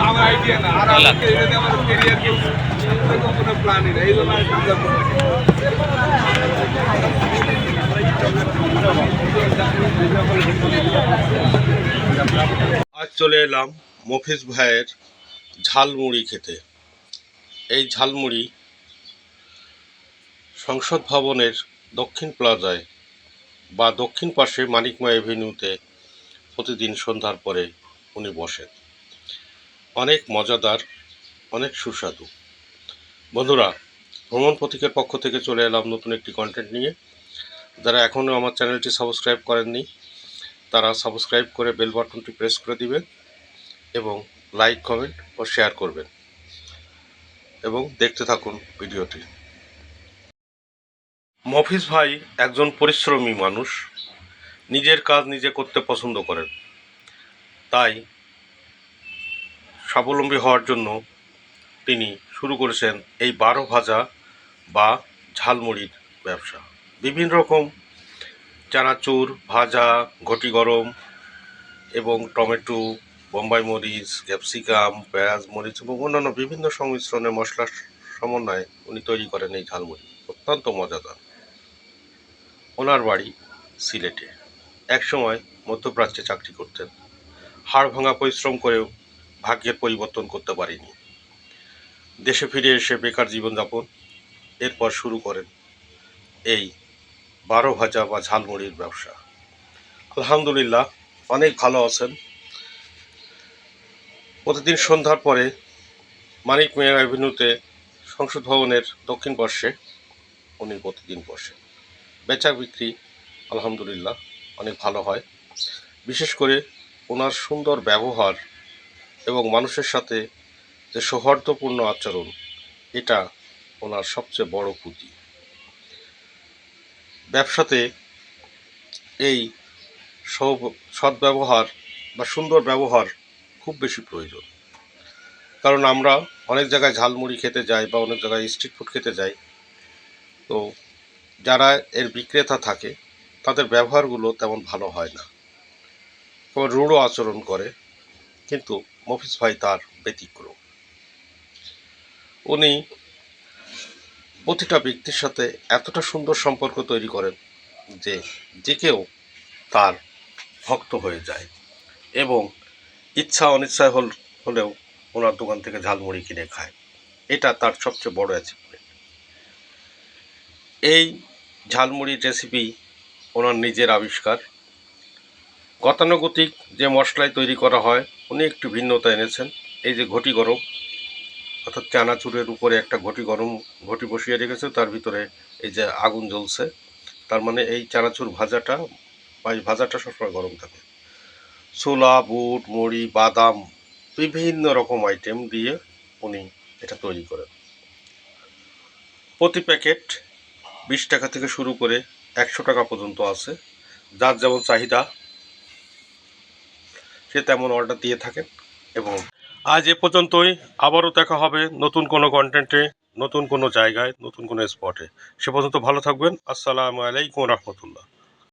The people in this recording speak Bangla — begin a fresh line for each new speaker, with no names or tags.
আমার আইডিয়া না আর আমার ক্যারিয়ার কোনো প্ল্যানই নেই এই জন্য আজ চলে এলাম মফিজ ভাইয়ের ঝালমুড়ি খেতে। এই ঝালমুড়ি সংসদ ভবনের দক্ষিণ প্লাজায় বা দক্ষিণ পাশে মানিকময় এভিনিউতে প্রতিদিন সন্ধ্যার পরে উনি বসেন। অনেক মজাদার, অনেক সুস্বাদু। বন্ধুরা, ভ্রমণ প্রতীকের পক্ষ থেকে চলে এলাম নতুন একটি কন্টেন্ট নিয়ে। যারা এখনও আমার চ্যানেলটি সাবস্ক্রাইব করেননি তারা সাবস্ক্রাইব করে বেল বাটনটি প্রেস করে দিবেন এবং লাইক, কমেন্ট ও শেয়ার করবেন এবং দেখতে থাকুন ভিডিওটি। মফিজ ভাই একজন পরিশ্রমী মানুষ, নিজের কাজ নিজে করতে পছন্দ করেন। তাই স্বাবলম্বী হওয়ার জন্য তিনি শুরু করেছেন এই 12 ভাজা বা ঝালমুড়ির ব্যবসা। বিভিন্ন রকম চানাচুর, ভাজা, ঘটি গরম এবং টমেটো, বোম্বাই মরিচ, ক্যাপসিকাম, পেঁয়াজ, মরিচ এবং অন্যান্য বিভিন্ন সংমিশ্রণে মশলার সমন্বয়ে উনি তৈরি করেন এই ঝালমুড়ি। অত্যন্ত মজাদার। ওনার বাড়ি সিলেটে। একসময় মধ্যপ্রাচ্যে চাকরি করতেন। হাড় ভাঙা পরিশ্রম করেও ভাগ্যের পরিবর্তন করতে পারেনি। দেশে ফিরে এসে বেকার জীবনযাপন। এরপর শুরু করেন এই 12 ভাজা বা ঝালমুড়ির ব্যবসা। আলহামদুলিল্লাহ অনেক ভালো আছেন। প্রতিদিন সন্ধ্যার পরে মানিকময় এভিনিউতে সংসদ ভবনের দক্ষিণ পার্শ্বে উনি প্রতিদিন বসেন। বেচা বিক্রি আলহামদুলিল্লাহ অনেক ভালো হয়। বিশেষ করে ওনার সুন্দর ব্যবহার এবং মানুষের সাথে যে সৌহার্দ্যপূর্ণ আচরণ, এটা ওনার সবচেয়ে বড় পুঁজি। ব্যবসাতে এই সদ্ব্যবহার বা সুন্দর ব্যবহার খুব বেশি প্রয়োজন। কারণ আমরা অনেক জায়গায় ঝালমুড়ি খেতে যাই বা অনেক জায়গায় স্ট্রিট ফুড খেতে যাই, তো যারা এর বিক্রেতা থাকে তাদের ব্যবহারগুলো তেমন ভালো হয় না, কেমন রূঢ় আচরণ করে। কিন্তু মফিজ ভাই তার ব্যতিক্রম। উনি প্রতিটা ব্যক্তির সাথে এতটা সুন্দর সম্পর্ক তৈরি করেন যে যে কেউ তার ভক্ত হয়ে যায় এবং ইচ্ছা অনিচ্ছায় হলেও ওনার দোকান থেকে ঝালমুড়ি কিনে খায়। এটা তার সবচেয়ে বড় অ্যাচিভমেন্ট। এই ঝালমুড়ির রেসিপি ওনার নিজের আবিষ্কার। গতানুগতিক যে মশলায় তৈরি করা হয় উনি একটু ভিন্নতা এনেছেন। এই যে ঘটি গরম, অর্থাৎ চানাচুরের উপরে একটা ঘটি বসিয়ে রেখেছে, তার ভিতরে এই যে আগুন জ্বলছে, তার মানে এই চানাচুর ভাজাটা বা এই ভাজাটা সবসময় গরম থাকে। ছোলা, বুট, মুড়ি, বাদাম, বিভিন্ন রকম আইটেম দিয়ে উনি এটা তৈরি করেন। প্রতি প্যাকেট 20 টাকা থেকে শুরু করে 100 টাকা পর্যন্ত আছে। যার যেমন চাহিদা সে তেমন অর্ডার দিয়ে থাকেন। এবং আজ এ পর্যন্তই। আবারও দেখা হবে নতুন কোনো কন্টেন্টে, নতুন কোনো জায়গায়, নতুন কোনো স্পটে। সে পর্যন্ত ভালো থাকবেন। আসসালামু আলাইকুম রহমতুল্লাহ।